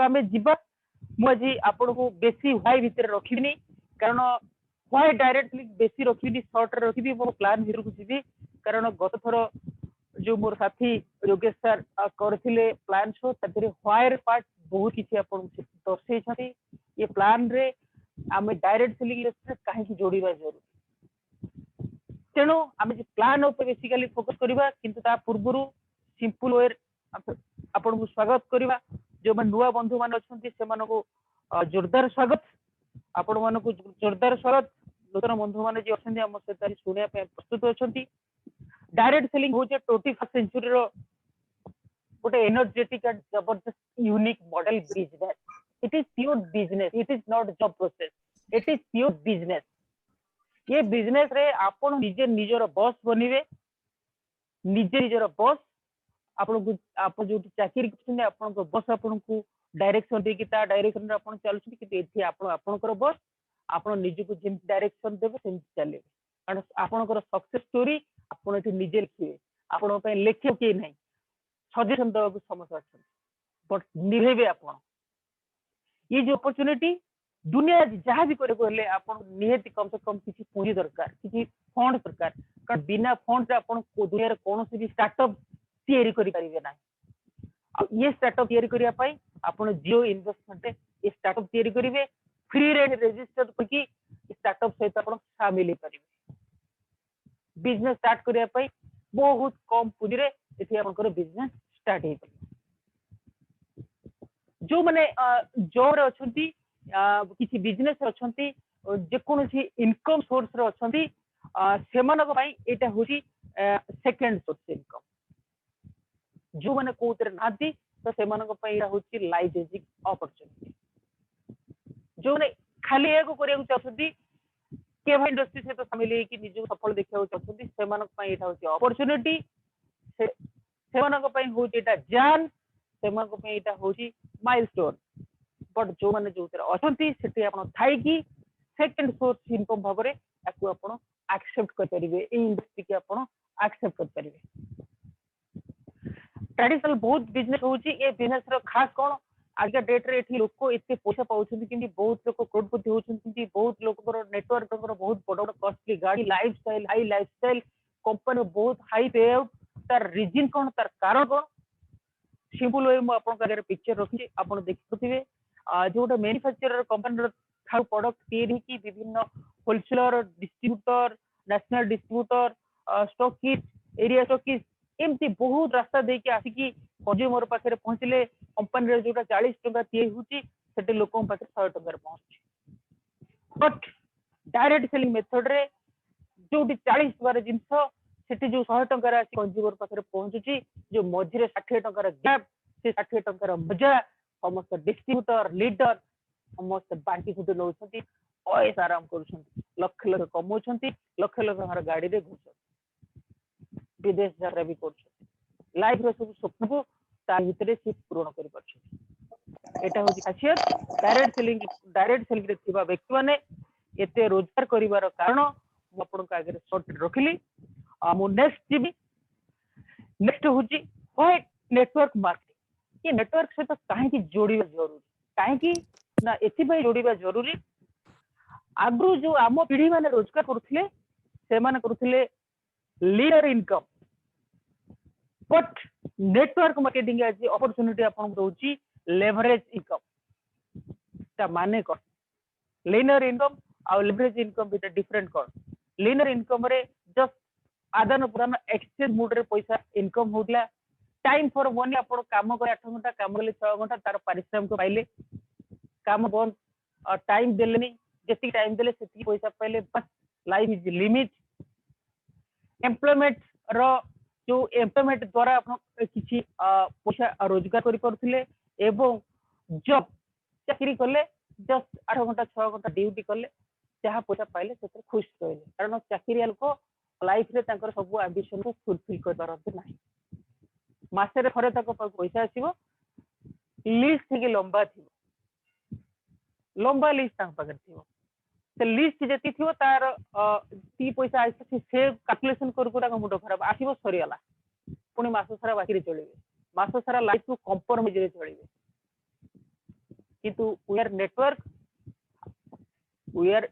आमे जिबा मुझे आपण को बेसी व्हाई भीतर रखिनी कारण व्हाई डायरेक्टली बेसी रखिनी शॉर्ट रखिबी मो प्लान भीतर को जीवी कारण गत थर जो मोर साथी योगेश सर करथिले प्लान शो ततरे व्हाई पार्ट बहुत किछि आपण दर्शै छथि ये प्लान रे आमे डायरेक्ट सेलिंग रे काहे की जोड़ीबा जरूरी तेणु आमे जे प्लान ऊपर बेसिकली फोकस करबा किंतु ता पूर्वरु सिंपल वे आपण को स्वागत करबा जो मन नुआ बंधु मान अछंती से मन को जोरदार स्वागत आपण मान को जोरदार स्वागत नूतन बंधु मान जे अछंती हम से सुनिया पे प्रस्तुत अछंती डायरेक्ट सेलिंग हो जे 21st सेंचुरी रो गोटे एनर्जेटिक एंड जबरदस्त unique model business it is pure business it is not job process it is pure business ये बिजनेस रे आपण निजे निजर बॉस बनिवे निजे निजर बॉस आपण को आप जो चाकरी करछन आपण को बॉस आपण को डायरेक्शन दे कि ता डायरेक्शन रे आपण चलछन कि एथि आपण आपनकर बॉस आपण निजे को जेम डायरेक्शन देबे सेम चले कारण आपनकर सक्सेस स्टोरी आपण एथि निजे लिखिवे आपण पे लेखियो कि नहीं सजेशन दवा को समझ अच्छे बट निभेबे आपण ये जो अपॉर्चुनिटी दुनिया जहाँ भी करे आपण निहति कम से कम किसी पूंजी दरकार किसी फंड दरकार कारण बिना फंड से आपण दुनिया कौन भी स्टार्टअप तैयारी करि परिबे ना ये स्टार्टअप तैयारी करिया पाई आपण जियो इन्वेस्टमेंट ये स्टार्टअप तैयारी करिवे फ्री रे रजिस्टर करके स्टार्टअप सहित आपण शामिल परिबे बिजनेस स्टार्ट करिया पाई बहुत कम पूंजी रे एथि आपनकर बिजनेस स्टार्ट हे जो माने जोर अछंती किसी बिजनेस अछंती जे कोनोसी इनकम सोर्स रे अछंती सेमानक पई एटा होची सेकंड सोर्स इनकम जो माने कोतर नादी तो सेमानक पई एटा होची लाइफ चेंजिंग अपॉर्चुनिटी जो ने खाली एको करिया चाहछंती केव इंडस्ट्री से तो शामिल है कि निज सफल देखिया चाहछंती सेमानक पई एटा होची अपॉर्चुनिटी सेमानक पई होची एटा जान सेमानक पई एटा होची माइलस्टोन बट जो माने जो अछंती सेठी आपण थाई कि सेकंड सोर्स इनकम भाबरे याकू आपण एक्सेप्ट कर परिबे ए इंडस्ट्री के आपण एक्सेप्ट कर परिबे ट्रेडिशनल बहुत बिजनेस होची ए बिजनेस रो खास कोन आगे डेट रे एठी लोक एते पैसा पाउछन कि बहुत लोक करोड़पति होछन कि बहुत लोक नेटवर्क बहुत बड़ बड़ कॉस्टली गाड़ी लाइफस्टाइल हाई लाइफस्टाइल कंपनी बहुत हाई पे आउट तार रीजन कोन तार कारण कोन सिंपल वे मु आपन का पिक्चर रखी आपन देखिथिबे जो मैन्युफैक्चरर कंपनी थाउ प्रोडक्ट तैयारी की विभिन्न wholesaler distributor national distributor stockist area stockist एमती बहुत रास्ता दे के आसिकी कंज्यूमर पाखे पहुंचले कंपनी रे जोटा 40 टका तैयारी होची सेटे लोकन पाखे 100 टका पहुंची बट डायरेक्ट सेलिंग मेथड रे जोटी 40 टका जिंस सेठी जो 100 टका आसी कंज्यूमर पाखे पहुंचुची जो मझिरे 60 टका गैप से 60 टका मजा समस्त डिस्ट्रीब्यूटर लीडर समस्त बांटी खुद नौछंती पैसा आराम करूछंती लक्ष लक्ष कमौछंती लक्ष लक्ष हमारा गाड़ी रे घुसछंती विदेश यात्रा भी करछंती लाइफ रे सब स्वप्न को ता भितरे से पूर्ण करि परछंती एटा होची खासियत डायरेक्ट सेलिंग रे थिबा व्यक्ति माने एते रोजगार करिवार कारण मु आपन का आगे शॉर्ट रखिली मु नेक्स्ट होची व्हाई नेटवर्क मार्केटिंग ये नेटवर्क से तो काहे की जोड़िबा जरूरी काहे की ना एथि भाई जोड़िबा जरूरी आगु जो आम पीढ़ी माने रोजगार करथिले से माने करथिले leader income but network marketing आज अपॉर्चुनिटी आपन दोची लेवरेज इनकम ता माने को लीनर इनकम और लेवरेज इनकम बिट डिफरेंट को लीनर इनकम रे जस्ट आदान प्रदान एक्सचेंज मोड रे पैसा इनकम होतला टाइम फॉर मनी आपण काम करे 8 घंटा काम करे 6 घंटा तार पारिश्रमिक पाइले काम बंद टाइम देलेनी जति टाइम देले सेति पैसा पाइले बस लाइफ इज लिमिट एम्प्लॉयमेंट रो जो एम्प्लॉयमेंट द्वारा आपण किछि पैसा रोजगार करि परथिले एवं जॉब चाकरी करले जस्ट 8 घंटा 6 घंटा ड्यूटी करले जहाँ पैसा पाइले से खुश रहे कारण चाकरिया लोक लाइफ रे तांकर सब एम्बिशन को फुलफिल कर पारते नाही मासे रे थरे तक पैसा आसीबो लिस्ट के लंबा थी लंबा लिस्ट तांक पाकर थी से लिस्ट जति थी तार ती पैसा आसी से कैलकुलेशन कर को मुंड खराब आसीबो सरीगला पुणी मास सारा बाकी चलिए मास सारा लाइफ को कंप्रोमाइज रे चलिए किंतु we are network, we are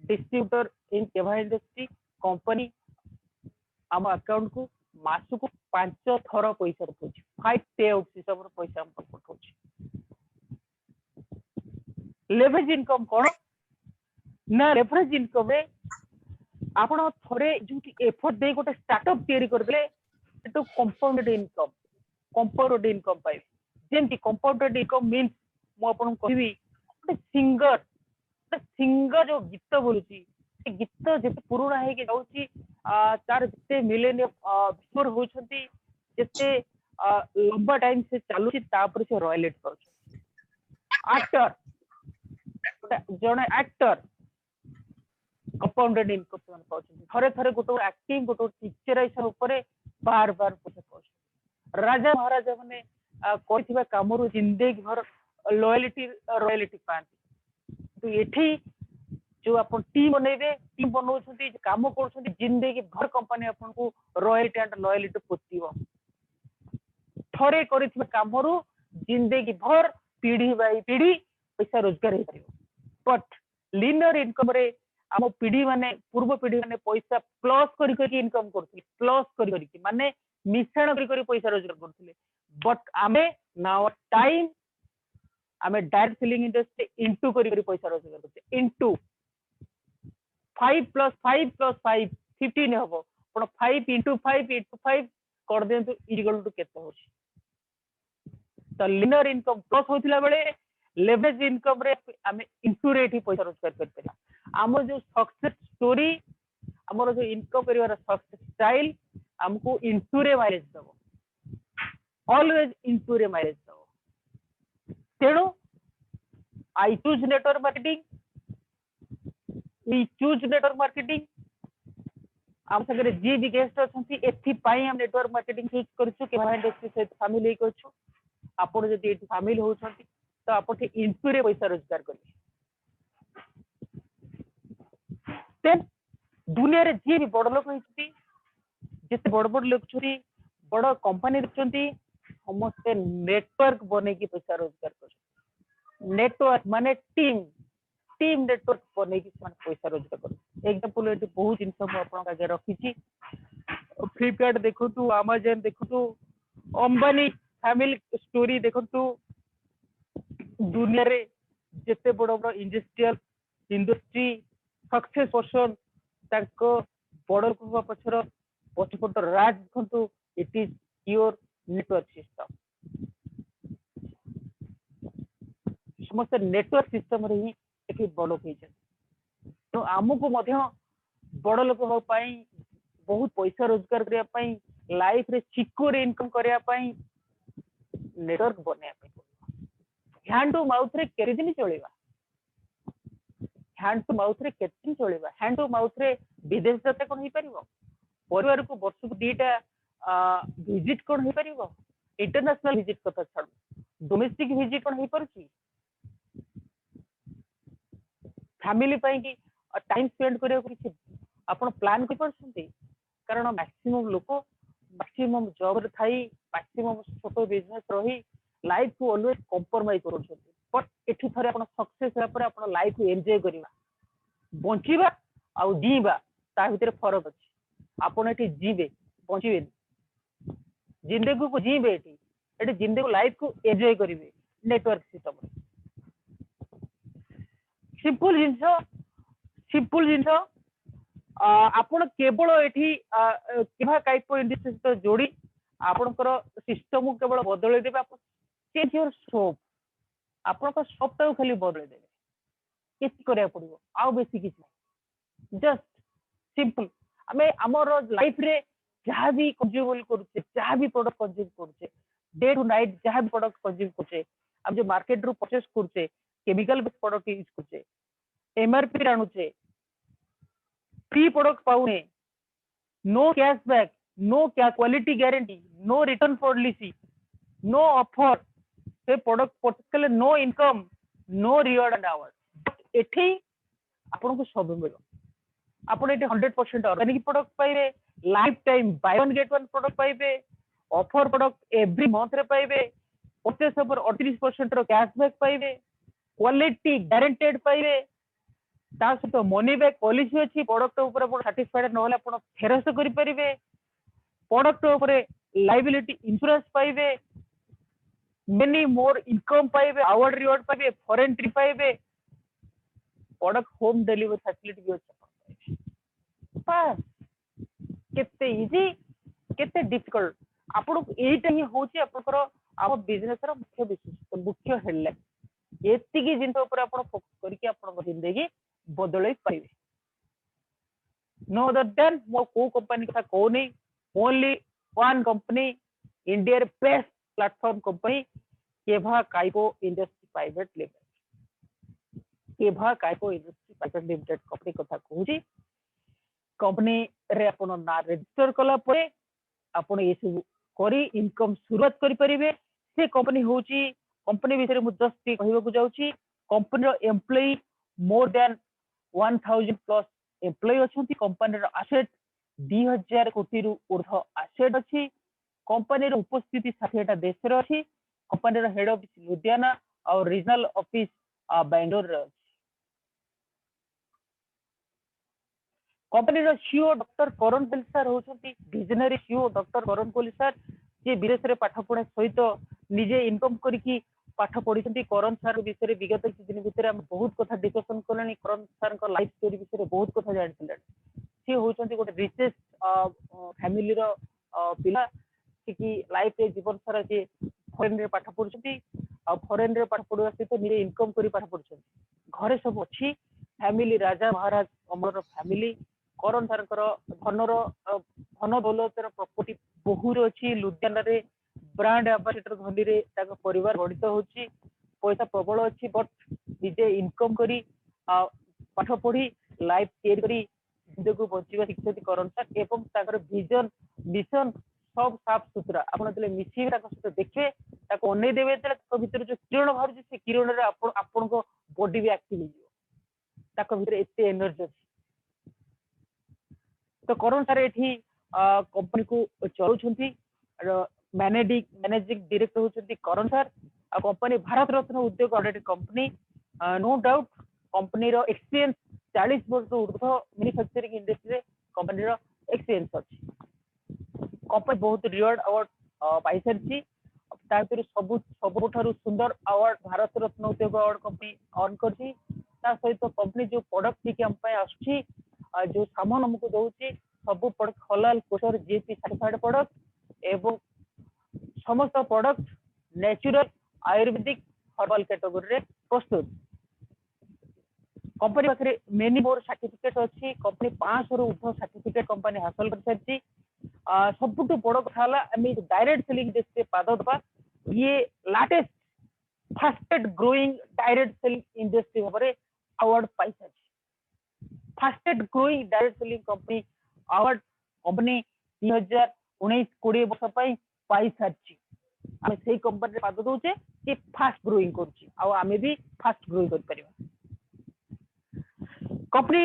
distributor in केभा इंडस्ट्री कंपनी आम अकाउंट को मास को 5 थर पैसा पठाउछ, 5 पे आउट सिस्टम पैसा हम पठाउछ। लेवरेज इनकम कोन ना, लेवरेज इनकम रे आपण थरे जो एफर्ट दे गोटे स्टार्टअप तैयारी कर देले तो कंपाउंडेड इनकम पाइ। जेमति कंपाउंडेड इनकम मींस मो आपण कहबी गोटे सिंगर जो गीत बोलुची, गीत जेते पुराना है कि जाउची तार जेते मिलेनियम बिफोर होछंती, जेते लंबा टाइम से चालुची, तापर से रॉयल्टी पाउछ। एक्टर जने एक्टर कंपाउंडेड इनकम पाउछ, थरे थरे गोटे एक्टिंग गोटे पिक्चराइजेशन ऊपर बार बार पैसा पाउछ। राजा महाराजा माने कोइथिबा कामरु जिंदगी भर रॉयल्टी पाती। तो एठी जो अपन टीम बनेबे, टीम बनौछंती, काम करछंती, जिंदगी भर कंपनी अपन को रॉयल्टी एंड लॉयल्टी पोतिबो। थरे करिथिबा कामरु जिंदगी भर पीढ़ी बाई पीढ़ी पैसा रोजगार हे परिबो। बट लिनियर इनकम रे हम पीढ़ी माने पूर्व पीढ़ी माने पैसा प्लस करी इनकम करथिले, प्लस करी माने मिश्रण करी पैसा रोजगार करथिले। बट आमे नाउ टाइम आमे डायरेक्ट सेलिंग इंडस्ट्री इनटू करी पैसा रोजगार करते। इनटू 5 + 5 + 5 15 हबो, पण 5 × 5 × 5 कर देंतु इक्वल टू केते होछि। तो लिनियर इनकम प्लस होतिला बेले लेवरेज इनकम रे आमे इनटू रेट ही पैसा रोजगार करते। हमर जो सक्सेस स्टोरी, हमर जो इनकम करिवार सक्सेस स्टाइल हमको इनटू रे माइलेज दबो, ऑलवेज इनटू रे माइलेज दबो। तेणु I choose network marketing, we choose network marketing. हम सगरे जी भी गेस्ट अछंती, एथि पाई हम नेटवर्क मार्केटिंग चूज करछु के इंडस्ट्री से शामिल हे करछु। आपण जदि एथि शामिल होछंती तो आपण के इनटू रे पैसा रोजगार करिवे। देन दुनिया रे जी भी बड़ लोक होइछती, जेते बड़ बड़ लोक छुरी, बड़ कंपनी रचंती, समस्त नेटवर्क बने की पैसा रोजगार कर। नेटवर्क माने टीम नेटवर्क बने की पैसा रोजगार कर। एग्जांपल एटी बहुत जिंस हम आपन आगे रखी छी। फ्लिपकार्ट देखंतु, अमेज़न देखंतु, अंबानी फैमिली स्टोरी देखंतु। दुनिया रे जेते बड़ बड़ इंडस्ट्री सक्सेस पर्सन ताको बड़ को पछर पछपट राज देखंतु, it is your network system. समस्त नेटवर्क सिस्टम रे ही एठी बड़ लोक होई छै। तो आमको मध्य बड़ लोक हो पाई बहुत पैसा रोजगार करिया पाई, लाइफ रे सिक्योर इनकम करिया पाई नेटवर्क बनिया पाई। हैंड टू माउथ रे केते दिन चलेबा, हैंड टू माउथ रे केते दिन चलेबा, हैंड टू माउथ रे विदेश जाते कोन ही परिबो, परिवार को वर्ष को 2टा विजिट कोन ही परिबो, इंटरनेशनल विजिट कथा छाड़, डोमेस्टिक विजिट कोन ही परछि, फैमिली पाई की टाइम स्पेंड करिया किछि आपण प्लान कर परछंती। कारण मैक्सिमम लोक मैक्सिमम जॉब रे थाई, मैक्सिमम छोटो बिजनेस रही लाइफ को ऑलवेज कंप्रोमाइज करछंती। बट एठी थरे आपण सक्सेस हे पर आपण लाइफ को एन्जॉय करिवा, बंचिबा आ जीवा ता भीतर फरक अछि। आपण एठी जीवे बंचिबे, जिंदगी को जीवे, एठी जिंदगी लाइफ को एन्जॉय करिवे नेटवर्क सिस्टम। सिंपल जिंस आपण केवल एठी केहा टाइप इंडस्ट्री सहित जोड़ी आपणकर सिस्टम को केवल बदल देबे। आप चेंज योर स्कोप, आपणकर स्कोप ता खाली बदल देबे, किछ करिया पड़िबो आ बेसी किछ नै। जस्ट सिंपल हमें हमर लाइफ रे जहाँ भी कंज्यूम करूचे, जहाँ भी प्रोडक्ट कंज्यूम करूचे, डे टू नाइट जहाँ भी प्रोडक्ट कंज्यूम करूचे, हम जो मार्केट रू परचेस करूचे, केमिकल बेस्ड प्रोडक्ट यूज करूचे, एमआरपी आणुचे, फ्री प्रोडक्ट पाउने, no cashback, no quality guarantee, no return policy, no offer, से product particular no income, no reward and hours. एठी आपन को सब मिलो, आपन एठी 100% ऑर्गेनिक प्रोडक्ट पाइबे, lifetime buy one get one product पाइबे, ऑफर प्रोडक्ट एवरी मंथ रे पाइबे, परचेस पर 38% रो कैशबैक पाइबे, क्वालिटी गारंटेड पाइबे ता सहित मनी बैक पॉलिसी अच्छी प्रोडक्ट ऊपर आप साटिस्फाइड नहले आप फेरस्त करि परिबे प्रोडक्ट ऊपर लाइबिलिटी इंश्योरेंस पाइबे मेनी मोर इनकम पाइबे अवार्ड रिवार्ड पाइबे फॉरेन ट्रिप पाइबे प्रोडक्ट होम डिलीवरी फैसिलिटी भी अच्छी बस केते इजी केते डिफिकल्ट आपण एटा ही होची आपकर आम बिजनेस रो मुख्य विशेषता मुख्य हेडलाइन एतिकी जिंस ऊपर आपण फोकस करके आपण जिंदगी बदलई पाइबे नो अदर देन मो को कंपनी का को नहीं ओनली वन कंपनी इंडिया रे best platform company Keva Kaico industry private limited Keva Kaico industry private limited company कथा कहूची कंपनी रे आपण ना रजिस्टर कला परे आपण ये सब करी इनकम शुरुआत करि परिबे से कंपनी होची कंपनी विषय मु जस्ट कहबा को जाउची कंपनी रो employ more than 1000 plus employ अछंती कंपनी रो एसेट 2000 कोटी रु ऊर्ध्व एसेट अछि कंपनी रो उपस्थिति 60टा देश रे अछि कंपनी रो हेड ऑफिस लुधियाना और रीजनल ऑफिस बेंगलोर रे कंपनी रो CEO doctor Karan Kohli sir होचंती visionary CEO doctor Karan Kohli sir जे विदेश रे पाठ पढ़ा सहित निजे इनकम करिकी पाठ पढ़ी करण सर विषय विगत किछि दिन भितर हम बहुत कथा डिस्कशन करलानी करण सर को लाइफ स्टोरी विषय बहुत कथा जानि सी होचंती गोटे रिचेस्ट फैमिली रो पिला कि लाइफ रे जीवन सारा जे फॉरेन रे पाठ पढ़ुछंती आ फॉरेन रे पाठ पढ़ुआ सहित निजे इनकम करी पाठ पढ़ुछंती घरे सब अछि फैमिली राजा महाराज अमर फैमिली करण सर धन दौलतर प्रॉपर्टी बहुर अच्छी लुधियाना रे ब्रांड एम्बेसडर धनी रे परिवार गठित होची पैसा प्रबल अच्छी बट निजे इनकम करी पाठ पढ़ी लाइफ क्रिएट करी जिंदगी को बंचिबा शिक्षित करण सर एवं ताकर विजन मिशन सब साफ सुथरा आपण जले मिसी सहित देखिए अनै देवे भीतर जो किरण बाहर से किरण रे आपण को बॉडी भी एक्टिव हो भीतर एते एनर्जी अछि तो करण सर एठी कंपनी को चलाउछंती मैनेजिंग डायरेक्टर होचंती करण सर आ company Bharat Ratna Udyog audit company no doubt company रो एक्सपीरियंस 40 वर्ष ऊर्ध्व मैन्युफैक्चरिंग इंडस्ट्री रे कंपनी रो एक्सपीरियंस अछि कंपनी बहुत रिवार्ड अवार्ड पाई सारछि तापर सबुठारु सुंदर अवार्ड भारत रत्न उद्योग अवार्ड कंपनी अर्न करछि ता सहित कंपनी जो प्रोडक्ट के हम पे आछि जो सामान हमको दउछि सब प्रोडक्ट हलाल कोशर जीएसटी सर्टिफाइड प्रोडक्ट एवं समस्त product natural Ayurvedic herbal category रे प्रस्तुत कंपनी पाखरे मेनी मोर सर्टिफिकेट अछि कंपनी 500 रु ऊपर सर्टिफिकेट कंपनी हासिल कर सारछि सबुठ बड़ कथा हला आमे डायरेक्ट सेलिंग इंडस्ट्री पाद दबा ये latest fastest growing direct selling industry भाबरे अवार्ड पाई सारछि fastest growing direct selling company award company 2019 20 वर्ष पाई सारछि आमे सेही कंपनी पाद दउचे कि फास्ट ग्रोइंग करछि आ आमे भी फास्ट ग्रोइंग कर परिबा company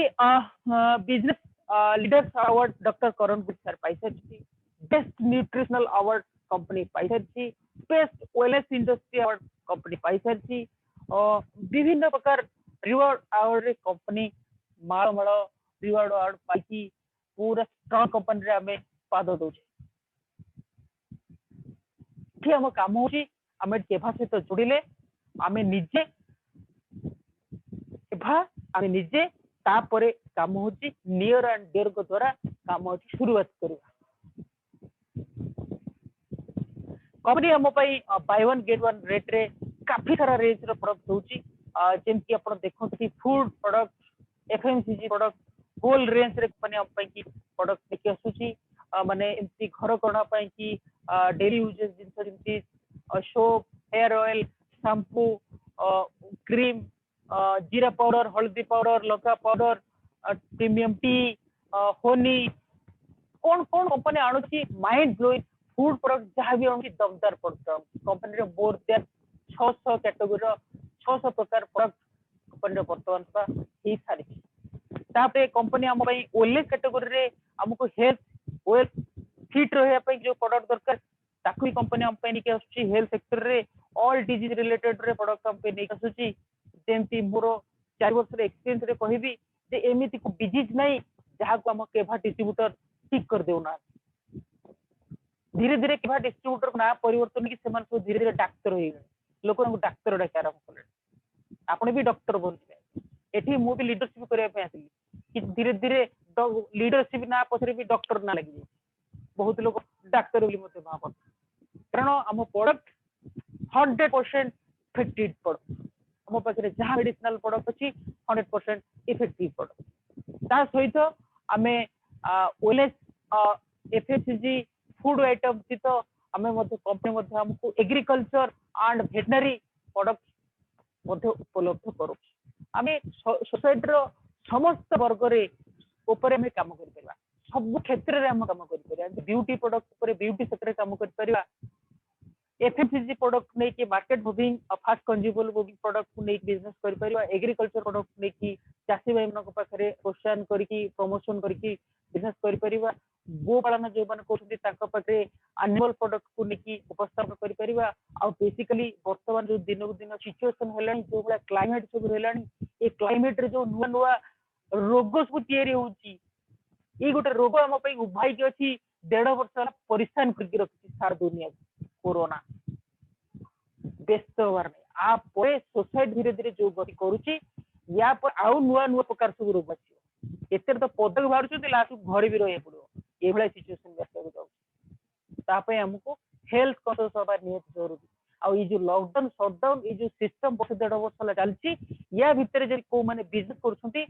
business leaders award doctor Karan Kohli sir पाई सारछि बेस्ट न्यूट्रिशनल अवार्ड कंपनी पाई सारछि best wellness industry award company पाई सारछि विभिन्न प्रकार रिवार्ड अवार्ड रे कंपनी माळ रिवार्ड अवार्ड पाई पूरा स्ट्रांग कंपनी रे आमे पाद दउचे कि हम काम होची आमे केभा सहित जोड़िले आमे निजे केभा आमे निजे तापरे काम होची नियर एंड डियर को द्वारा काम होची शुरुआत करबा कंपनी हम पई buy one get one rate रे काफी सारा रेंज रो प्रोडक्ट होची जेम कि आपण देखो कि food product FMCG product whole range रे कंपनी हम पई कि प्रोडक्ट देखि आसुची माने एमती घर कोना पई कि डेली यूजेस जिंस जेमती soap hair oil shampoo cream जीरा पाउडर हल्दी पाउडर लଙ୍କା पाउडर प्रीमियम टी होनी कौन कौन कंपनी आणुची माइंड ब्लोइंग फूड प्रोडक्ट जहाँ भी आणुची दमदार प्रोडक्ट कंपनी रे मोर देन 600 कैटेगरी रो 600 प्रकार प्रोडक्ट कंपनी रे वर्तमान पा ही सारी तापे कंपनी हम पई ओले कैटेगरी रे हमको हेल्थ वेल फिट रहे पई जो प्रोडक्ट दरकार ताकू ही कंपनी हम पई निके आसुची हेल्थ सेक्टर रे ऑल डिजीज रिलेटेड रे प्रोडक्ट हम पे निके आसुची सेमती मोर 4 वर्ष एक्सपीरियंस रे कहबी जे एमिति को डिजीज नहीं जहाँ को हम केभा डिस्ट्रीब्यूटर ठीक कर देउना धीरे धीरे केभा डिस्ट्रीब्यूटर ना परिवर्तन की सेमान सब धीरे धीरे डाक्टर हो लोक डाक्तर डाक आरंभ कले आपण भी डॉक्टर बनबे एठी मु भी लीडरशिप करिया पे आसी कि धीरे धीरे लीडरशिप ना पछरे भी डॉक्टर ना लगी बहुत लोग डाक्टर बोली मते भाबत कारण हम प्रोडक्ट 100% इफेक्टिव प्रोडक्ट हम पाखे जहाँ मेडिसिनल प्रोडक्ट अच्छी 100% इफेक्टिव प्रोडक्ट ता सहित आमे वेलनेस एफएमसीजी फूड आइटम सहित आमे मध्य कंपनी मध्य हमको एग्रीकल्चर एंड वेटनरी प्रोडक्ट मध्य उपलब्ध करू आमे सोसाइटी रो समस्त वर्ग रे ऊपर में काम कर परबा सब क्षेत्र रे हम काम कर परबा ब्यूटी प्रोडक्ट ऊपर ब्यूटी सेक्टर काम कर परबा एफएमसीजी प्रोडक्ट नहीं कि market moving fast consumable moving product को नहीं बिजनेस कर परिबा एग्रीकल्चर प्रोडक्ट नहीं कि चासी भाई मन पाखरे प्रोत्साहन करके प्रमोशन करके बिजनेस कर परिबा गो पालन जो मन करछथि ताका पाखरे एनिमल प्रोडक्ट को नहीं उपस्थापन कर परिबा आ बेसिकली वर्तमान जो दिन को दिन सिचुएशन हेलानी जो बला क्लाइमेट सब हेलानी ए क्लाइमेट रे जो नुवा नुवा रोग सब तयारी होची ए गोटे रोग हम पई उभाई के अछि 1.5 वर्ष परेशान करके रखछि सार दुनिया कोरोना व्यस्त हवार नहीं आप सोसाइटी धीरे धीरे जो गति करुची या पर आउ नुआ नुआ प्रकार सब रोग अच्छे एते तो पदक बाहर लास्ट घरे भी रही पड़ो ये सिचुएशन व्यस्त जाऊँ हमको हेल्थ कन्सियस हवा निहत जरूरी आ जो लॉकडाउन शटडाउन ये जो सिस्टम वर्ष 1.5 वर्ष चलती या भितर जब को मैंने बिजनेस कर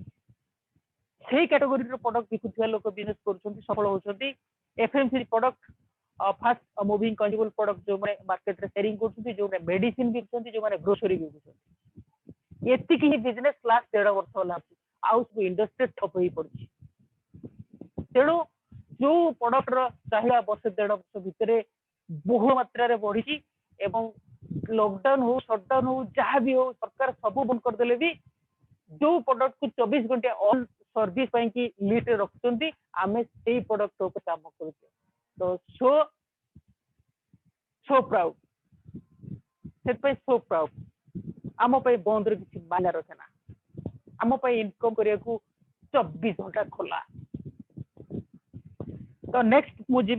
कैटेगोरी प्रोडक्ट बिकुवा लोक बिजनेस कर सफल होती FMCG product fast moving consumable product जो मैंने मार्केट रे सेलिंग करछथि जो मैंने मेडिसिन बिकुछथि जो मैंने ग्रोसरी बिकुछथि एतिकी ही बिजनेस लास्ट 1.5 वर्ष होला आउ सब इंडस्ट्री ठप होई पड़छि तेणु जो प्रोडक्ट रो चाहिए वर्ष 1.5 वर्ष भितर बहु मात्रा रे बढ़ी एवं लॉकडाउन हो शटडाउन हो जहाँ भी हो सरकार सब बंद कर देले भी जो प्रोडक्ट को 24 घंटे ऑन सर्विस पई की लिस्ट रखुछथि आमे सेही प्रोडक्ट ऊपर काम करूछे तो सो प्राउड सो प्राउड आम बंद किसी मान्य रखे ना आम इनकम करने को 24 घंटा खोला तो नेक्स्ट मुझे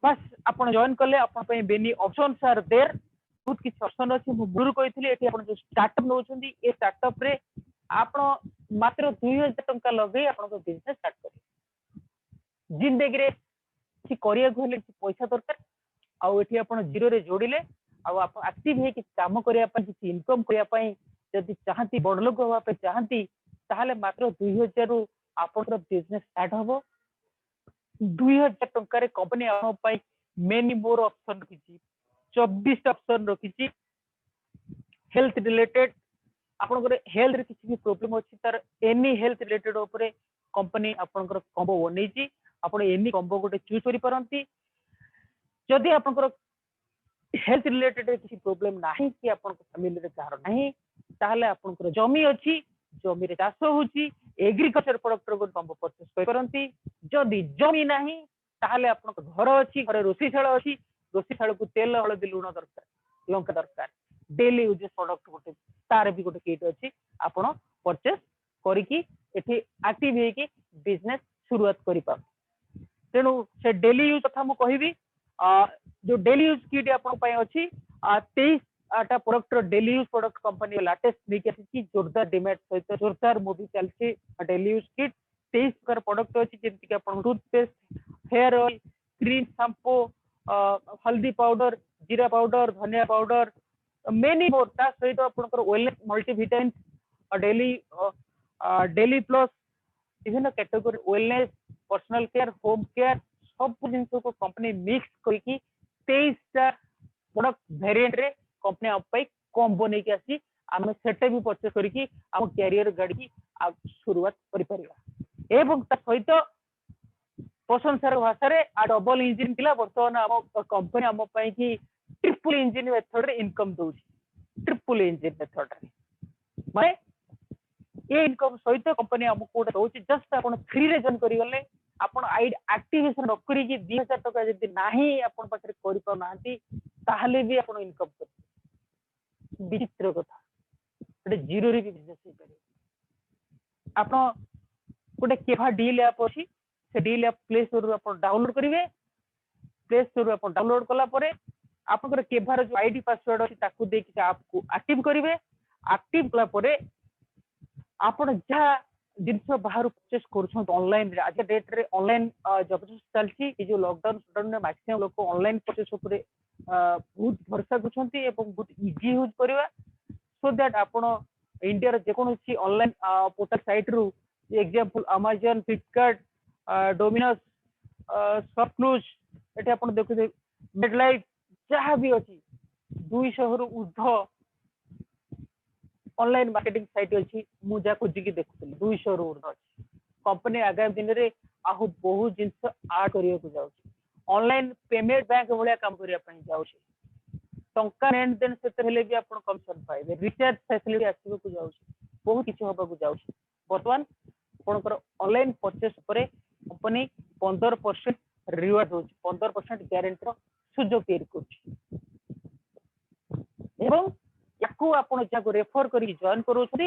बस आप जॉइन कले बेनी ऑप्शन आर देर बहुत किसी ऑप्शन अच्छे मुझे कही जो स्टार्टअप नौ स्टार्टअप रे आप मात्र 2000 टंका लगे आप बिजनेस स्टार्ट करें जिंदगी रे किसी करने पैसा दरकार आउे आप जीरो रे जोड़िले आप एक्टिव है काम करने किसी इनकम करने जदि चाहती बड़ लोक हाँपे चाहती ताहले मात्र 2000 रु आप बिजनेस स्टार्ट हम 2000 टंकार कंपनी आप मेनी मोर ऑप्शन रखी 24 ऑप्शन रखी हेल्थ रिलेटेड आपनकर हेल्थ रे किसी भी प्रॉब्लम अछि तार एनी हेल्थ रिलेटेड ऊपर कंपनी आपनकर कॉम्बो बनेची आपण एनी कॉम्बो गोटे चूज करि परंती जदि आपनकर हेल्थ रिलेटेड किसी प्रॉब्लम नाही कि आपन फैमिली रे कार नाही ताहले आपनकर जमी अछि जमी रे चाष होची एग्रीकल्चर प्रोडक्ट रो कॉम्बो परचेस करि परंती जदि जमी नाही ताहले आपनकर घर अछि घर रोसीशाळ अछि रोसीशाळ को तेल हळदी लूण दरकार लंका दरकार डेली यूजेस प्रोडक्ट गोटे तार भी गोटे किट अच्छी आपण परचेस करिकी एठी एक्टिव हे कि बिजनेस शुरुआत करि पा तेणु से डेली यूज कथा मु कहिबी जो डेली यूज किट आपण पय अछि 23 टा product daily use product company latest निक अछि जोरदार डिमांड सहित जोरदार मूवी चलछि डेली यूज किट 23 प्रकार प्रोडक्ट अछि जेंति कि आपण toothpaste hair oil cream shampoo हल्दी पाउडर जीरा पाउडर धनिया पाउडर मेनी मोर ता सहित आपनकर वेलनेस मल्टीविटामिन डेली प्लस विभिन्न category wellness personal care home care सब जिन को कंपनी मिक्स करके 23 टा प्रोडक्ट वेरिएंट रे कंपनी आप कॉम्बो नहीं आसी आम सेटे भी परचेस करके आम कैरियर गाड़ी की शुरुआत करिपरिबा एवं ता सहित प्रशंसार भाषा रे डबल इंजिन थिला वर्तमान आम कंपनी आम पई की ट्रिपल इंजिन मेथड रे इनकम दउची ट्रिपल इंजिन मेथड रे माने ये इनकम सहित कंपनी हमको कोड दउची जस्ट आपण फ्री रे जॉइन करि गले आपण आईडी एक्टिवेशन न करी कि 2000 टका जदी नाही आपण पाखरे करि पा नांती ताहले भी आपण इनकम कर विचित्र कथा गोटे जीरो रे भी बिजनेस हो पारे आपण गोटे केभा डील ऐप अछि से डील ऐप प्ले स्टोर रो आपण डाउनलोड करिवे प्ले स्टोर रो आपण डाउनलोड कला परे आपनकर केभार जो आईडी पासवर्ड अछि ताकू दे कि ऐप को एक्टिव करिवे एक्टिव कला परे आपण जहा जिनस बाहर परचेस कर ऑनलाइन रे आज डेट रे ऑनलाइन जबरदस्त चलची ए जो लॉकडाउन शटडाउन में मैक्सिमम लोग ऑनलाइन परचेस ऊपर बहुत भरोसा करछंती एवं बहुत इजी यूज करबा सो दैट आपण इंडिया रे जेकोसी ऑनलाइन पोर्टल साइट रु example Amazon Flipkart Domino's ShopClues एटे आपण देखु मेडलाइफ जहाँ भी अच्छी 200 रु ऊर्ध ऑनलाइन मार्केटिंग साइट अच्छी मुझे खोजिकी देखुली 200 रु ऊर्ध अच्छी कंपनी आगामी दिन में आहु बहुत जिनस आड करने को जाऊँगी ऑनलाइन पेमेंट बैंक भाया काम करने जाऊँगी टंका लेन देन से भी आप कमिशन पाइबे रिचार्ज फैसिलिटी आसवा को जाऊँगी बहुत किसी हवा को जाऊँगी बर्तमान आपंकर ऑनलाइन परचेस पर कंपनी 15% रिवार्ड हो 15% ग्यारंटी सुजोग तैयारी कर याकू आपण जाको रेफर करी जॉइन करूछथि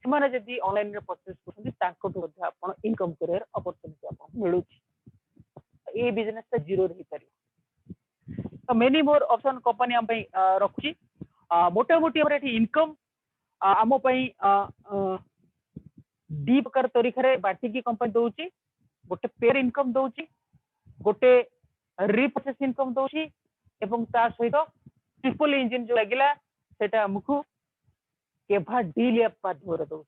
ସେମାନେ ଯଦି ऑनलाइन रे परचेस करछथि तांको मध्ये आपण इनकम करियर अपॉर्चुनिटी आपण मिलुछि ए बिजनेस ता जीरो रही पारि तो मेनी मोर ऑप्शन कंपनी हम पई रखुछि मोटा मोटी हमर एठी इनकम आम पई डी प्रकार तरीका रे बाटी की कंपनी दोउछि गोटे पेयर इनकम दोउछि गोटे रिपर्चेस इनकम दोउछि एवं ता सहित ट्रिपल इंजन जो लागिला सेटा हमकु केभा डील ऐप माध्यम दौर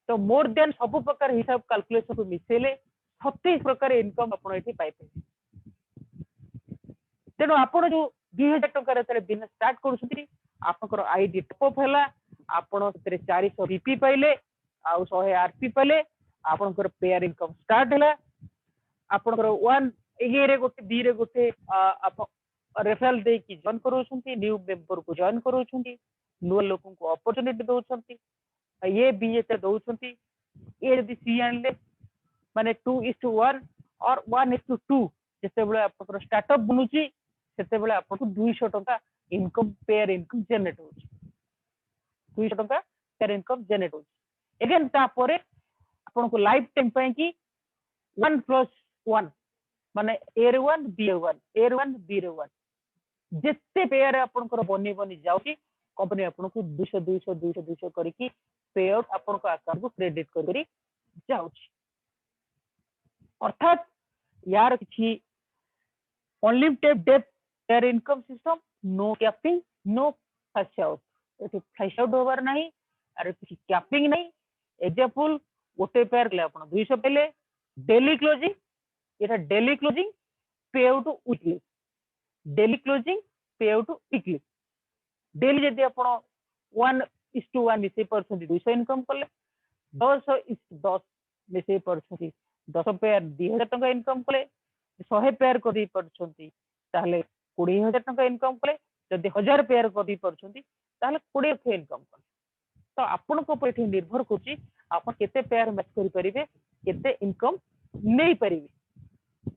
तो मोर देन सब प्रकार हिसाब कैलकुलेशन को मिसेले 36 प्रकार इनकम आपण एठी पाइ तेणु आपण जो 2000 टका रे बिजनेस स्टार्ट करूछथि आपनकर आईडी टॉप होला आपण सेरे 400 बीपी पाइले आ 100 आरपी पाइले आपनकर पेयर इनकम स्टार्ट होला आपनकर 1 ए रे गोटे बी रे गोटे आप रेफरल दे की जॉइन करूछथि न्यू मेंबर को जॉइन करूछथि नुआ लोगों को अपॉर्चुनिटी दउछथि ये बी एते दउछथि ए यदि सी आनले माने 2:1 और 1:2 जते बेले आपन स्टार्टअप बनुची सेते बेले आपन 200 टका इनकम पेयर इनकम जनरेट होची 200 टका पेयर इनकम जनरेट होची अगेन ता परे आपन को लाइफ टाइम पय की 1+1 माने A1 B1 B1 जिते पेयर आपन को बनी बनी जाउची कंपनी आपन को 200 करके पे आउट आपन को अकाउंट को क्रेडिट करी जाउची अर्थात यार किछि अनलिमिटेड डेट pair income system no capping no flash out एठी फ्लैश आउट होबार नाही अरे किछि कैपिंग नाही एग्जांपल गोटे पेयर ले आपन 200 पेले डेली क्लोजिंग एटा डेली क्लोजिंग पे आउट वीकली डेली क्लोजिंग पे आउट वीकली डेली जदि आपण 1:1 मिसे परसेंट 200 इनकम कले 10:10 मिसे परसेंट 10 पेयर 2000 टका इनकम कले 100 पेयर करी परछंती ताहले 20000 टका इनकम कले जदि 1000 पेयर करी परछंती ताहले 20 लाख इनकम कले तो आपण को पर निर्भर करची आपण केते पेयर मैच करि परिबे केते इनकम नै परिबे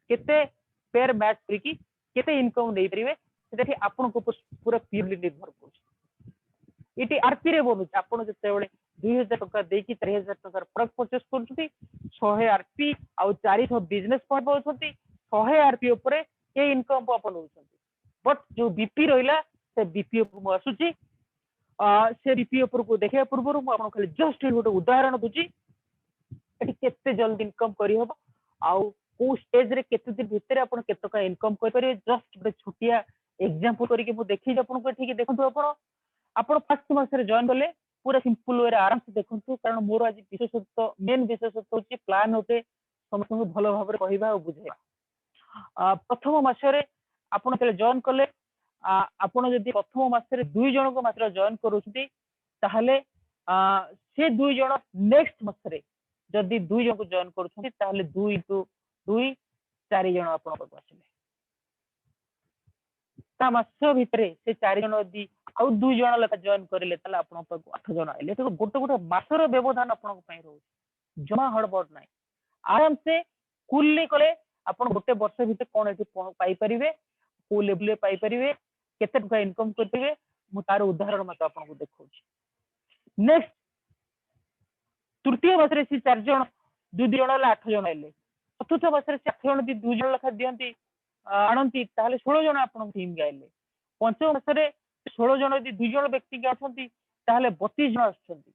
केते पेयर मैच करी केते इनकम नै परिबे सेठी आपण को पूरा प्योरली निर्भर करची इटी आरपी रे बोनु आपण जते बेले 2000 टका देकी 3000 टका प्रोडक्ट परचेस करछथि 100 आरपी आ 400 बिजनेस पॉइंट बोलछथि 100 आरपी ऊपर ए इनकम आपण होछथि बट जो बीपी रहिला से बीपी ऊपर मु आसुची से बीपी ऊपर को देखिया पूर्व मु आपण खाली जस्ट गोटे उदाहरण दूची एटी केते जल्दी इनकम करी हबो आ को स्टेज रे केते दिन भीतर आपण केते का इनकम कर परिबे जस्ट गोटे छोटिया एग्जांपल करके मु देखि आपण को ठीक देखंतु आपण फर्स्ट मास रे जॉइन करले पूरा सिंपल वे आराम से देखंतु कारण मोर आज विशेषत्व मेन विशेषत्व होची प्लान होते समस्त को भलो भाबरे कहिबा और बुझेबा प्रथम मास रे आपण केले जॉइन करले आपण जदि प्रथम मास रे 2 जण को मात्र जॉइन करूछथि ताहले से 2 जण नेक्स्ट मास रे जदि 2 जण को जॉइन करूछथि ताहले 2 * 2 4 जण आपण को आछले ता मास भितरे से 4 जण यदि आ 2 जण लका जॉइन करले ताले आपण को 8 जण आइले तो गोटे गोटे मासर व्यवधान आपण को पई रहउ जमा हड़बड़ नाही आराम से कूलली कले आपण गोटे वर्ष भितर कोन एठी पाई परिबे को लेवल पाई परिबे केते टका इनकम करबे मु तार उदाहरण मत आपको देखो। नेक्स्ट तृतीय वर्ष रे सी 4 जन 2 जन 8 जन आइले। चतुर्थ वर्ष रे 8 जन 2 जन लेखा दियंती आणंती ताहले 16 जन आपन टीम गाइले। पंचम वर्ष रे 16 जन यदि 2 जन व्यक्ति के आछंती ताहले 32 जन आछंती।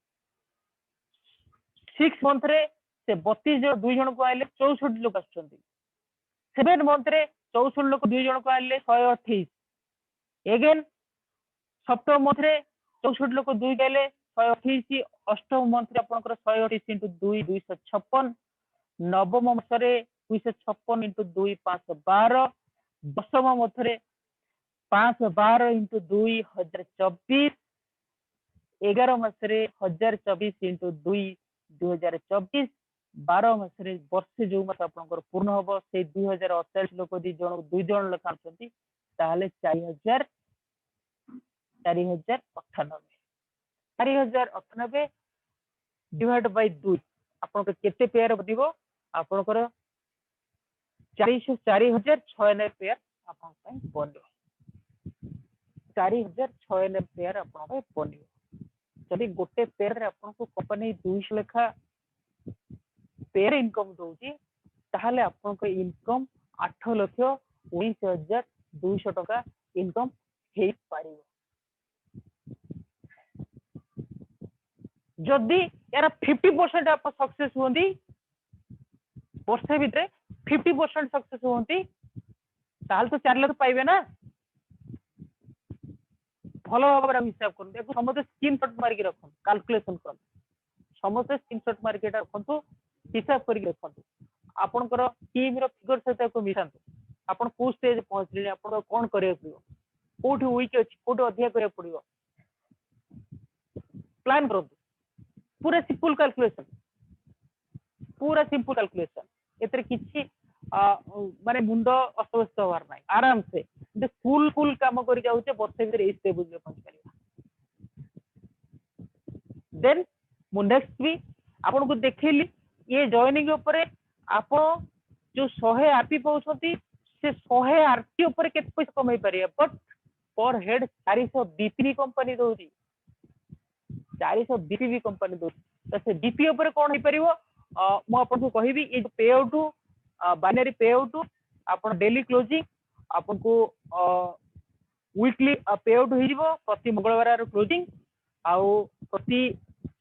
6 मंथ रे से 32 जन 2 जन को आइले 64 लोक आछंती। 7 मंथ रे 64 लोक 2 जन को आइले 128। अगेन सप्तम मंथ रे 64 लोक 2 गाइले 128। अष्टम मंथ रे आपनकर 128 इंटू 2 256। नवम मंथ रे 256 इंटू 2 512। दशम मंथ रे 512 इंटू 2 1024। 11 मास रे 1024 इंटू 2 2024। 12 मास रे वर्ष जो मास आपनकर पूर्ण होबो से 2048 लोक 2 जन 2 जन लेखा आछंती ताहले 4000 4098 4098 डिवाइड बाय 2 आपनकर केते पेयर बदिबो आपनकर 4096 पेयर आपन पय बनिबो। 4096 पेयर आपन पय बनिबो। जदि गोटे पेयर रे आपन को कंपनी 200 लेखा पेयर इनकम दोची ताहले आपन को इनकम 8,19,200 टका इनकम हे पारिबो। जदि यार 50% आप सक्सेस होंदी वर्ष भितर 50% सक्सेस होंदी ताल तो 4 लाख पाइबे ना। भलो भाବରେ हिसाब करन देखो समस्त स्क्रीनशॉट मार के रखन कैलकुलेशन करन समस्त स्क्रीनशॉट मार के रखन हिसाब करके रखन आपनकर टीम रो फिगर सहित को मिसान आपन को स्टेज पहुंचले आपन कोन करे पड़ियो कोठी वीक अछि कोठी अधिक करे पड़ियो प्लान करो। पूरा सिंपल कैलकुलेशन एतरे किछि माने मुंड अस्तव्यस्त होवार नाही आराम से फुल काम करि जाउचे वर्ष भीतर ए स्टेबल पे पहुंच परिबा। देन मु नेक्स्ट भी आपन को देखैली ये जॉइनिंग ऊपर आपन जो 100 आरपी पाउछंती से 100 आरपी ऊपर केते पैसा कमाई परिया बट पर हेड 400 बीपी कंपनी दोची 400 बीपी भी कंपनी दोची तो से बीपी ऊपर कोन हे परिबो मु आपन को कहिबी ये पे आउट बाइनरी पे आउट आपन डेली क्लोजिंग आपन को वीकली पे आउट हो जिवो प्रति मंगलवार रो क्लोजिंग आउ प्रति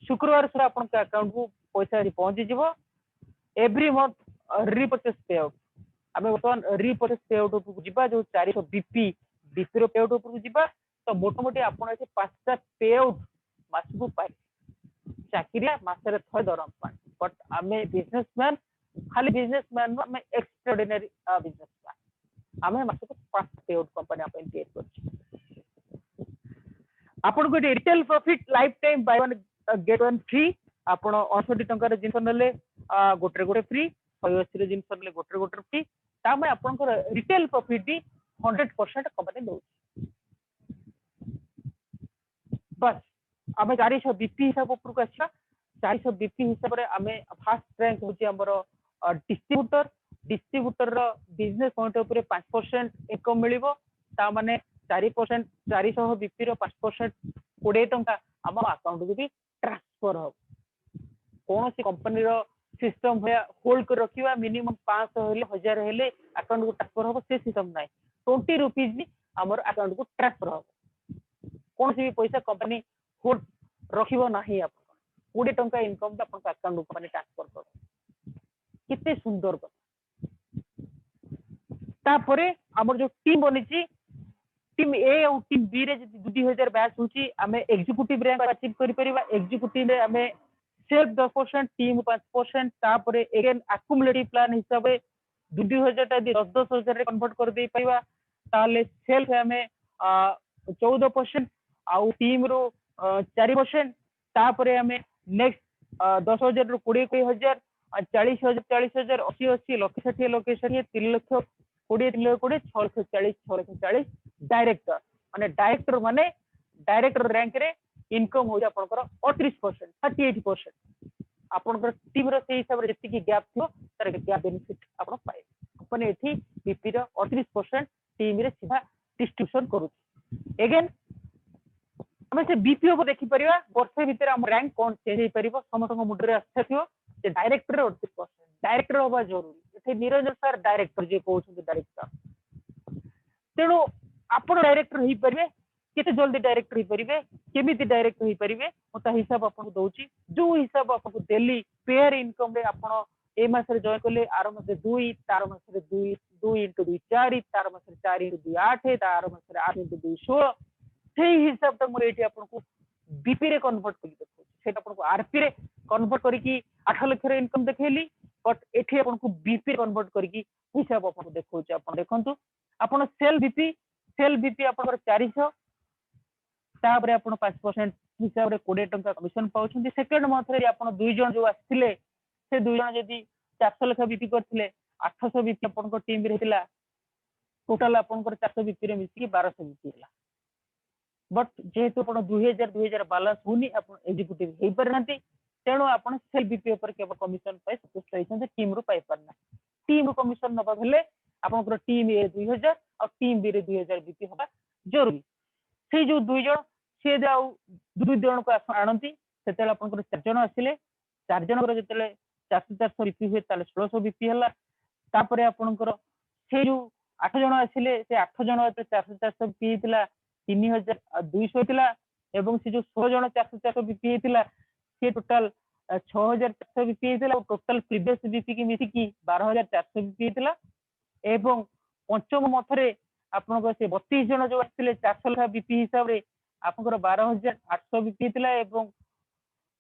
शुक्रवार से आपन के अकाउंट को पैसा पहुंच जिवो एवरी मंथ रिपर्चेस पे आउट आमे वर्तमान रिपर्चेस पे आउट को जिबा जो 400 बीपी बीपी रो पे आउट को जिबा तो मोटा मोटी आपन एसे 5टा पे आउट मास को पाइ चाकरिया मासरे थय दरम बट आमे बिजनेसमैन खाली बिजनेसमैन आमे एक्स्ट्राऑर्डिनरी बिजनेसमैन आमे मास को 5 पे आउट कंपनी आपन क्रिएट करछि। आपन को retail profit life time buy one get one free आपन 68 टंका रे जिंस नले गोटे गोटे फ्री 180 रे जिंस नले गोटे गोटे फ्री तामे आपन को रिटेल प्रॉफिट भी 100% कंपनी दो। बस आमे 400 बीपी हिसाब ऊपर को अच्छा 400 बीपी हिसाब रे आमे फर्स्ट रैंक होची हमर डिस्ट्रीब्यूटर रो बिजनेस पॉइंट ऊपर 5% इनकम मिलिबो ता माने 4% 400 बीपी रो 5% 20 टंका हम अकाउंट को भी ट्रांसफर हो कौन सी कंपनी रो सिस्टम है होल्ड कर रखिवा मिनिमम 500 हेले 1000 हेले अकाउंट को ट्रांसफर हो से सिस्टम नाही 20 रुपीस भी हमर अकाउंट को ट्रांसफर हो कौन सी भी पैसा कंपनी होल्ड रखिबो नाही आप 20 टंका इनकम अपन अकाउंट को कंपनी ट्रांसफर कर कितने सुंदर कथा तापरे हमर जो टीम बनिची टीम ए और टीम बी रे जदि 2000 बैच होची हमें एग्जीक्यूटिव रैंक अचीव करि परिबा एग्जीक्यूटिव रे हमें सेल्फ 10% टीम 5% तापरे अगेन एक्युमुलेटिव प्लान हिसाब रे 2000 टा 10,000 रे कन्वर्ट कर दे पाइबा ताले सेल्फ हमें 14% आउ टीम रो 4% तापरे हमें नेक्स्ट 10,000 रो 20,000 40,000 40,000 80,80 लक्ष 60 लक्ष 60 3 लक्ष 20 3 लक्ष 20 6 लक्ष 40 6 लक्ष 40 डायरेक्टर माने डायरेक्टर रैंक रे इनकम हो आपनकर 38% 38% आपनकर टीम रो से हिसाब रे जति गैप थियो तार गैप बेनिफिट आपन पाए अपन एठी बीपी रो 38% टीम रे सीधा डिस्ट्रीब्यूशन करू अगेन आम से बीपीओ को देखी परिया वर्षे भितर हम रैंक कौन चेंज हो परिबो समस्त मुंडरे आस्था थियो जे डायरेक्टर 38% डायरेक्टर होबा जरूरी एथे निरंजन सर डायरेक्टर जे कहउछन डायरेक्टर तेणु आपण डायरेक्टर हो परिबे केते जल्दी डायरेक्टर हो परिबे केमिति डायरेक्टर हो परिबे मोता हिसाब आपन दउची जो हिसाब आपन डेली पेयर इनकम रे आपन ए मासरे जॉइन करले आर मासरे 2 तार मासरे 2 2 into 2 4 तार मासरे 4 into 2 8 तार मासरे 8 into 2 16 सेही हिसाब त मोर एठी आपन को बीपी रे कन्वर्ट करि देखो सेटा आपन को आरपी रे कन्वर्ट करी की 8 लाख रे इनकम देखैली बट एठी आपन को बीपी कन्वर्ट करी की हिसाब आपन देखौ छ आपन देखंतु आपन सेल बीपी आपन 400 तापरे आपन 5% हिसाब रे 20 टंका कमिशन पाउछन सेकंड मंथ रे आपन दुई जण जो आथिले से दुई जण जदी 400 लाख बीपी करथिले 800 बीपी आपन को टीम रे हिला टोटल आपन को 400 बीपी रे मिसी 1200 बीपी हिला बट जेहेतु आपण 2000 बैलेंस हुनी आपण एग्जीक्यूटिव हे परनांती तेणु आपण सेल बीपी ऊपर केवल कमिशन पाइ सन्तुष्ट होइछन टीम रो पाइ परना टीम रो कमिशन नबा भेले आपण को टीम ए 2000 और टीम बी रे 2000 बीपी होबा जरूरी से जो दुई जण से जाऊ दुई जण को आनंती सेतेला आपण को चार जण आसिले चार जण को जेतेले 400 बीपी हुए ताले 1600 बीपी हला तापरे आपण को से जो 8 जण आसिले से 8 जण 400 बीपी थिला 3200 थिला एवं से जो 16 जण 400 बीपी हेतिला से टोटल 6400 बीपी हेतिला टोटल प्रीवियस बीपी की मिसी की 12400 बीपी हेतिला एवं पंचम मथरे आपन को से 32 जण जो आथिले 400 लाख बीपी हिसाब रे आपन को 12800 बीपी हेतिला एवं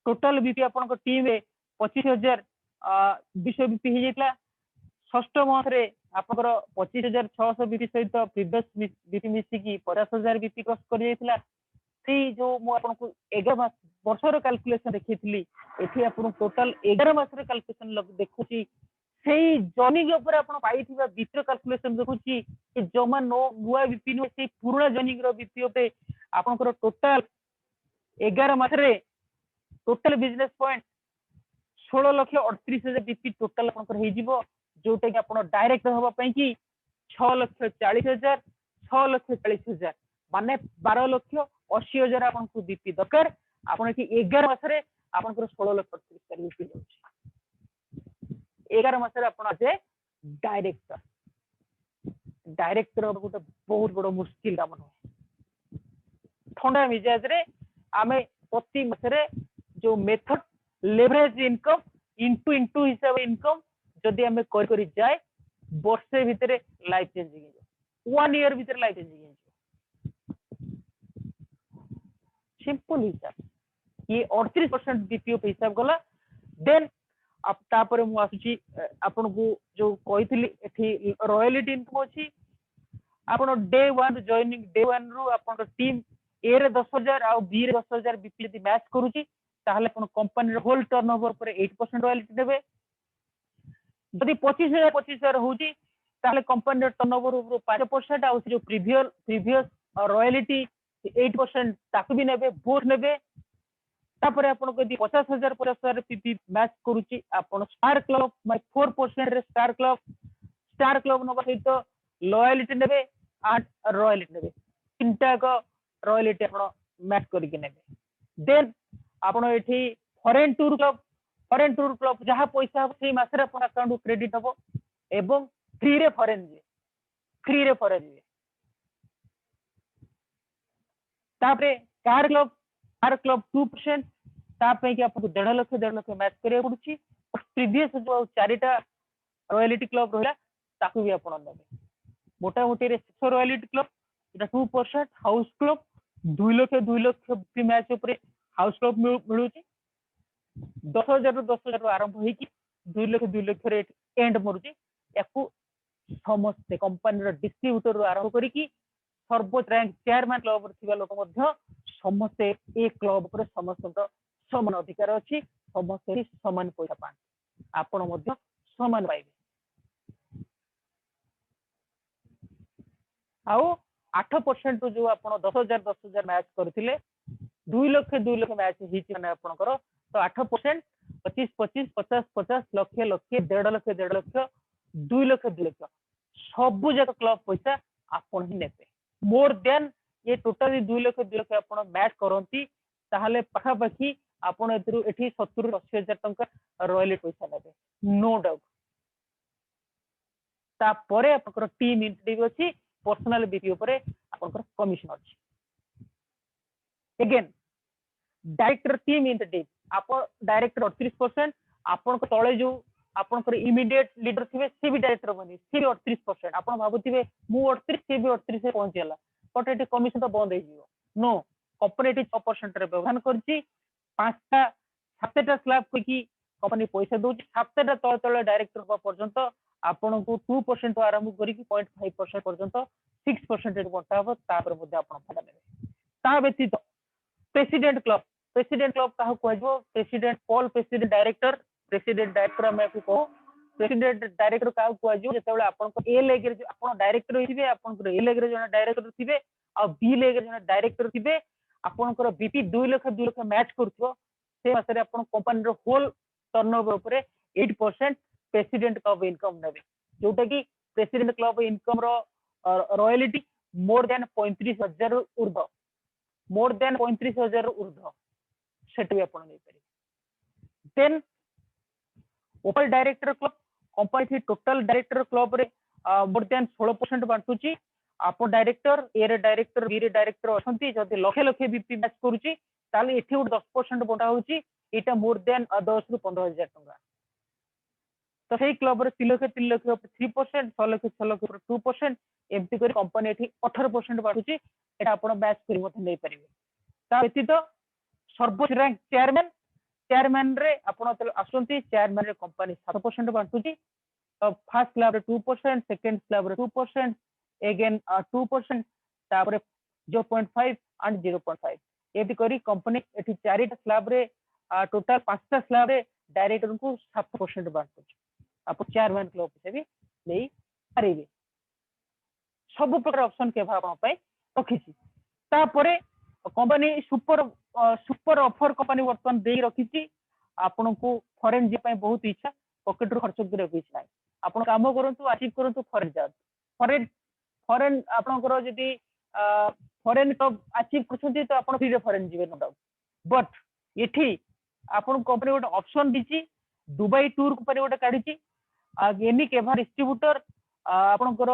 टोटल बीपी आपन को टीम रे 25200 बीपी हे जेतला षष्ठ मंथ रे आपन 25600 बीपी सहित प्रीवियस बीपी मिसी की 50000 बीपी क्रॉस कर जायतिला से जो मो आपन को 11 मास वर्षर कैलकुलेशन देखितली एठी आपन टोटल 11 मास रे कैलकुलेशन देखुची सेही जर्नी के ऊपर आपन पाइथिबा बीपी कैलकुलेशन देखुची कि जमा नो नुआ बीपी नो से पुराना जर्नी रो बीपी ओपे आपन को टोटल 11 मास रे total business point 16,38,000 BP total आपन हो जिवो जोटा कि आपन डायरेक्ट होबा पई कि 6,40,000 6,40,000 माने 12,80,000 आपन को बीपी दरकार आपन कि 11 मास रे आपन को 16,38,000 बीपी जाउची 11 मास रे आपन जे डायरेक्टर गोटे बहुत बड़ मुश्किल काम न ठंडा मिजाज रे आमे प्रति मास रे जो मेथड लेवरेज इनकम इनटू हिसाब इनकम जदि हमें करी जाए वर्षे भितर लाइफ चेंजिंग 1 ईयर भितर लाइफ चेंजिंग सिंपल हिसाब ये 38% बीपीओ पे हिसाब गला देन अब तापर मु आसुची आपन को जो कहितली एठी रॉयल्टी इनकम अछि आपन डे 1 जॉइनिंग डे 1 रु आपन टीम ए रे 10,000 आ बी रे 10,000 बीपी यदि मैच करूची ताहले अपन कंपनी रे होल टर्नओवर पर 8% रॉयल्टी देबे जदि 25,000 होची ताहले कंपनी रे टर्नओवर ऊपर 5% आ जो प्रीवियस रॉयल्टी 8% ताकू भी नेबे बोथ नेबे तापर अपन को यदि 50,000 50,000 पीपी मैच करूची अपन स्टार क्लब माय 4% रे स्टार क्लब नबा सहित लॉयल्टी नेबे आ रॉयल्टी नेबे तीनटा को रॉयल्टी अपन मैच करी के नेबे देन आपण एठी फॉरेन टूर क्लब जहां पैसा से मासरे अपन अकाउंट क्रेडिट हबो एवं फ्री रे फॉरेन जे तापरे कार क्लब 2% तापे कि आपको 1.5 लाख मैच करिया पड़ुची प्रीवियस जो चारिटा रॉयल्टी क्लब रहला ताकू भी आपण नेबे मोटा मोटी रे 6 रॉयल्टी क्लब एटा 2% house club 2 lakh free match ऊपर हाउस क्लब मिलुची 10,000 रु आरंभ होई कि 2 लाख रे एंड मरुची याकू समस्त कंपनी रो डिस्ट्रीब्यूटर रु आरंभ करी कि सर्वोच्च रैंक चेयरमैन क्लब थिबा लोक मध्य समस्त ए क्लब पर समस्त समान अधिकार अछि समस्त समान पैसा पान आपण मध्य समान पाइबे आउ 8% जो आपण 10,000 मैच करथिले 2 लाख मैच हिची माने आपनकर तो 8% 25 50 लक्ष 1.5 लाख 2 लाख सब जक क्लब पैसा आपण ही नेबे मोर देन ये टोटली 2 लाख आपण मैच करंती ताहले पाखापाखी आपण एथरू एठी 70-80 हजार टंका रॉयल्टी पैसा नेबे नो डाउट तापर आपकर टीम इंसेंटिव अच्छी पर्सनल बीपी ऊपर आपकर कमिशन अच्छी अगेन डायरेक्टर टीम इंसेंटिव आप डायरेक्टर 38% आपण तले जो आपनकर इमीडिएट लीडर थिबे सी भी डायरेक्टर बनी सी भी 38% आपण भाबुथिबे मु 38 सी भी 38 से पहुंचला बट एटी कमिशन तो बंद हो जिवो नो कोऑपरेटिव 6% रे व्यवहार करची पांचटा सातटा स्लैब की कंपनी पैसा दोची सातटा तळ तळ डायरेक्टर पर्यंत आपण को 2% आरंभ करी 0.5% पर्यंत 6% रे बंटा हो तापर मध्ये आपण फायदा नेबे ता व्यतीत प्रेसिडेंट क्लब काह कहजो प्रेसिडेंट पॉल प्रेसिडेंट डायरेक्टर मैं को प्रेसिडेंट डायरेक्टर काह कहजो जेतेबेले आपण को ए लेग रे आपण डायरेक्टर होइबे आपण को ए लेग रे जने डायरेक्टर थिबे आ बी लेग रे जने डायरेक्टर थिबे आपण को बीपी 2 लाख मैच करथो से मासरे आपण कंपनी रो होल टर्नओवर ऊपर 8% प्रेसिडेंट क्लब इनकम नेबे जोटा कि प्रेसिडेंट क्लब इनकम रो रॉयल्टी मोर देन 35,000 ऊर्ध्व मोर देन 35,000 ऊर्ध्व सेट भी आपण नै पारे देन ओपल डायरेक्टर क्लब कंपनी थी टोटल डायरेक्टर क्लब रे मोर देन 16% बांटुची आप डायरेक्टर ए रे डायरेक्टर बी रे डायरेक्टर अछंती जदि लखे लखे बीपी मैच करूची ताले एठी 10% बंटा होची एटा मोर देन 10 रु 15,000 टंका तो सेही क्लब रे 3 लाख 3% 6 लाख 6 लाख 2% एमती करी कंपनी एठी 18% बांटुची एटा आपण मैच करी मत नै परिबे ता व्यतीत सर्वोच्च रैंक चेयरमैन रे आपण आसंती चेयरमैन रे कंपनी 7% बांटुची फर्स्ट स्लैब रे 2% सेकंड स्लैब रे 2% अगेन 2% तापर 0.5 एंड 0.5 एती करी कंपनी एठी चारिटा स्लैब रे टोटल पांचटा स्लैब रे डायरेक्टर को 7% बांटुची आप चेयरमैन क्लब से भी नहीं पारिबे सब प्रकार ऑप्शन के भाव पे रखी तापरे कंपनी सुपर ऑफर कंपनी वर्तमान दे रखी आपण को फॉरेन जे पय बहुत इच्छा पॉकेट रो खर्च करे इच्छा नाही आपण काम करंतु अचीव करंतु फॉरेन जा फॉरेन आपनकर जदी फॉरेन तो अचीव करछंती तो आपण फ्री फॉरेन जीवे नो डाउट बट एठी आपण कंपनी गोटे ऑप्शन दिची दुबई टूर कंपनी गोटे काढिची एनी केभा डिस्ट्रीब्यूटर आपनकर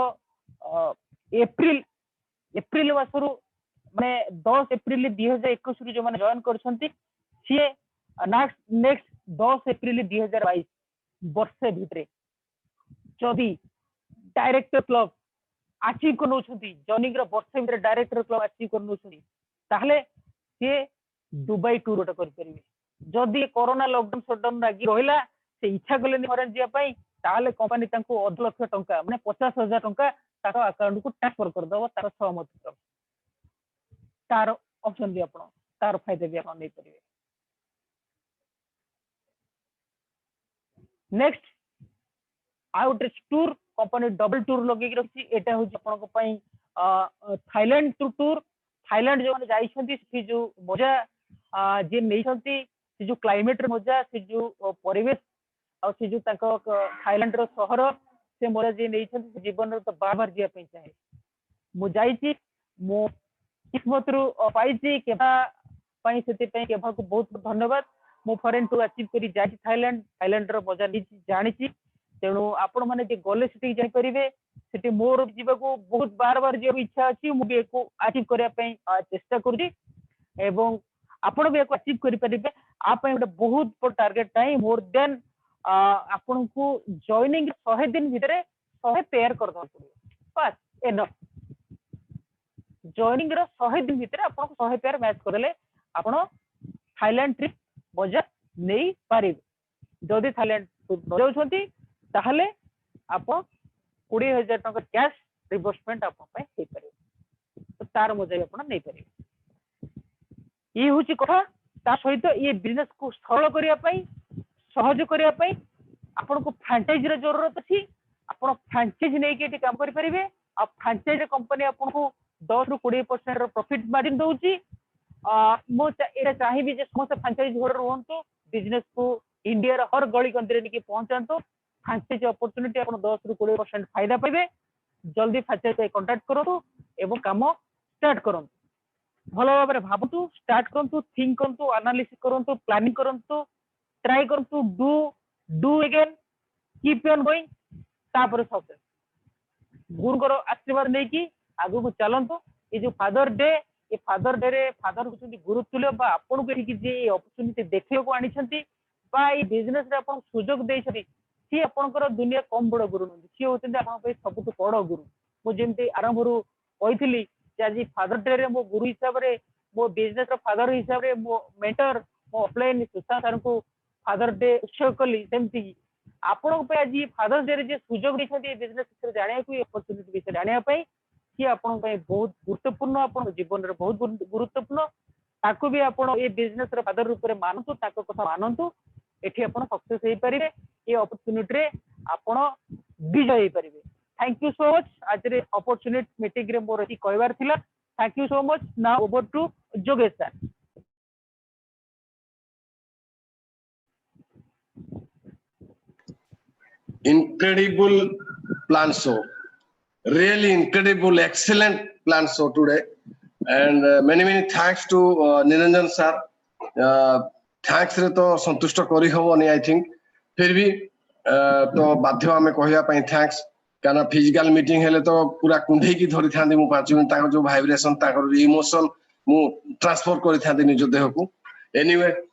एप्रिल मासरु माने 10 एप्रिल 2021 रु जो माने जॉइन करछंती सी नेक्स्ट 10 एप्रिल 2022 वर्षे भितरे जदि डायरेक्टर क्लब अचीव कर नौछंती जॉइनिंग रो वर्षे भितरे डायरेक्टर क्लब अचीव कर नौछंती ताहले से दुबई टूर गोटे कर परिबे जदि कोरोना लॉकडाउन शटडाउन लागी रहिला से इच्छा कलेनी फॉरेन जिया पई ताहले कंपनी तांको 2 लाख टंका माने 50,000 टंका ताको अकाउंट को ट्रांसफर कर दबो तार सहमति तार ऑप्शन भी आपण तार फायदे भी आपण नै परिबे next out tour company double tour लगे रखी एटा हो आपण को पई थाईलैंड टूर थाईलैंड जो जाई छंती सी जो मजा जे नै छंती सी जो क्लाइमेट रे मजा सी जो परिवेश आ सी जो ताको थाईलैंड रो शहर से मजा जे नै छंती जीवन रो तो बार बार जिया पई चाहे मु जाई छी मो किस्मत रो पाई छी केबा पई सेते पई केबा को बहुत धन्यवाद मो फॉरेन टूर अचीव करी जाई थाईलैंड रो मजा नी जानी छी तेणु आपण माने जे गले सिटी जाई परिबे सिटी मोर जीवा को बहुत बार बार जे इच्छा अछि मु भी एको अचीव करिया पई चेष्टा करूची एवं आपण भी एको अचीव करि परिबे आ पई ଗୋଟେ बहुत बड़ टारगेट नाही मोर देन आपण को जॉइनिंग 100 दिन भितरे 100 पेयर कर दो बस एनफ जॉइनिंग रो 100 दिन भितरे आपण को 100 पेयर मैच करले आपण थाईलैंड ट्रिप मजा नहीं पारिबे जदि थाईलैंड न जाउछंती ताहले आप 20,000 टंका कैश रिबर्समेंट आप हे पारे तो तार मजा आप नहीं पारे ये हूँ कथा ता सहित ये बिजनेस को सरल करने सहज करने आपन को फ्रांचाइज जरूरत अच्छी आप फ्रांचाइज नहीं काम करेंगे आ फ्रांचाइज कंपनी आपको 10 रु 20% प्रॉफिट मार्जिन दउची मुझे चाहिए समस्त फ्रांचाइज होल्डर रुहतु बिजनेस को इंडिया हर गली कंत्री निके पहुंचातु फ्रांचाइज अपॉर्चुनिटी आप 10 रु 20% फायदा पाइबे जल्दी फ्रांचाइज कांटेक्ट करूँ एवं काम स्टार्ट करूँ भलो भाबरे भाबतु स्टार्ट करंतु थिंक करंतु एनालिसिस करंतु प्लानिंग करंतु ट्राई करंतु do again keep on going तापर सक्सेस गुरुଙ୍କର आशीर्वाद नहीं कि आगु को चलंतु ये जो फादर डे ये फादर डे रे फादर होचंती गुरुतुल्य बा आपन को कि जे अपॉर्चुनिटी देखियो को आनी छंती बा ये बिजनेस रे आपन सुजोग देई छथि सी आपनकर दुनिया कम बड़ गुरु नथि सी होचंती आपन पे सबुठ बड़ गुरु मु जेमते आरंभ रु कहितली जे आज फादर डे रे मो गुरु हिसाब रे मो बिजनेस रो फादर हिसाब रे मो मेंटर मो ऑफलाइन सुशांत सर को फादर डे उत्सव कली सेमती आपण आज फादर्स डे जे सुजोग देते बिजनेस विषय जाना अपॉर्चुनिटी विषय जाना सी आपण बहुत गुरुत्वपूर्ण आपण जीवन में बहुत गुरुत्वपूर्ण ताकू भी आपण ये बिजनेस फादर रूप में मानतु कथा मानतु एठी आपण सक्सेस हो पारे ये अपॉर्चुनिटी रे आपण विजय हो पारे थैंक यू सो मच आज रे अपॉर्चुनिटी मीटिंग रे मोर कहबार थिला thank you so much now over to जोगेश sir incredible plan show, really incredible, excellent plan show today, and many thanks to Niranjan sir. Thanks रे तो संतुष्ट करी हबनी आई थिंक फिर भी तो बाध्य आमे कहया पई थैंक्स काना फिजिकल मीटिंग हेले तो पूरा कुंढे की धरि थांदी मु 5 मिनिट ताको जो वाइब्रेशन ताको इमोशन मु ट्रांसफर करि थांदी निज देह को एनीवे